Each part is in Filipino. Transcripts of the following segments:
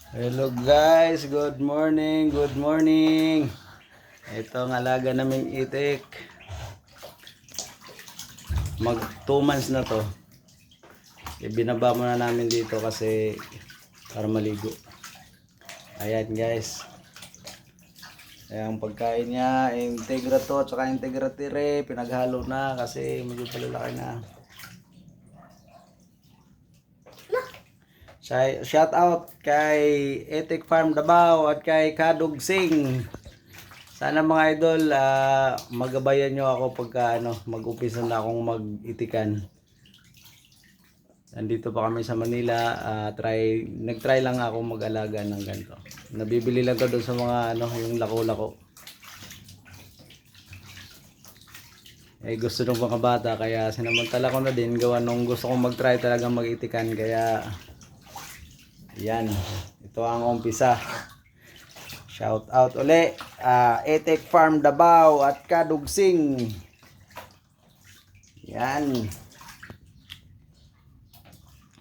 Hello guys, good morning, good morning. Ito ang alaga naming itik. Mag 2 months na to. Ibinaba muna namin dito kasi para maligo. Ayan guys. Ayan ang pagkain niya, Integra to, tsaka Integra tire, pinaghalo na kasi medyo palalaki na. Shout out kay Etik Farm Davao at kay Kadug Sing. Sana mga idol, magabayan nyo ako pagka mag-umpisa na akong mag-itikan. Nandito pa kami sa Manila, nag-try lang ako mag-alaga ng ganito. Nabibili lang to doon sa mga yung lako-lako. Eh gusto ng mga bata kaya sinamantala ko na din gawa nung gusto kong mag-try talaga mag-itikan kaya yan, ito ang umpisa. Shout out uli, Etek Farm Davao at Kadugsing. Yan.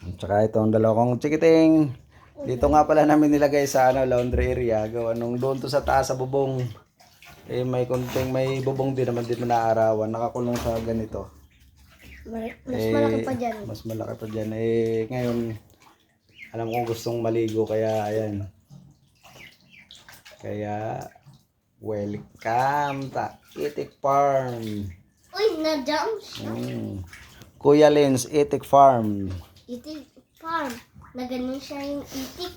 At saka itong dalawang chikiting. Dito nga pala namin nilagay sa laundry area. Gawa nung doon to sa taas sa bubong. Eh may konting may bubong din naman dito na arawan. Nakakulong sa ganito. Mas malaki pa dyan. Mas malaki pa dyan. Eh ngayon, alam kong gustong maligo kaya ayan. Kaya welcome ta Etik Farm. Uy, na-jumps. Kuya Lens Etik Farm. Itik farm. Na ganun siya yung itik.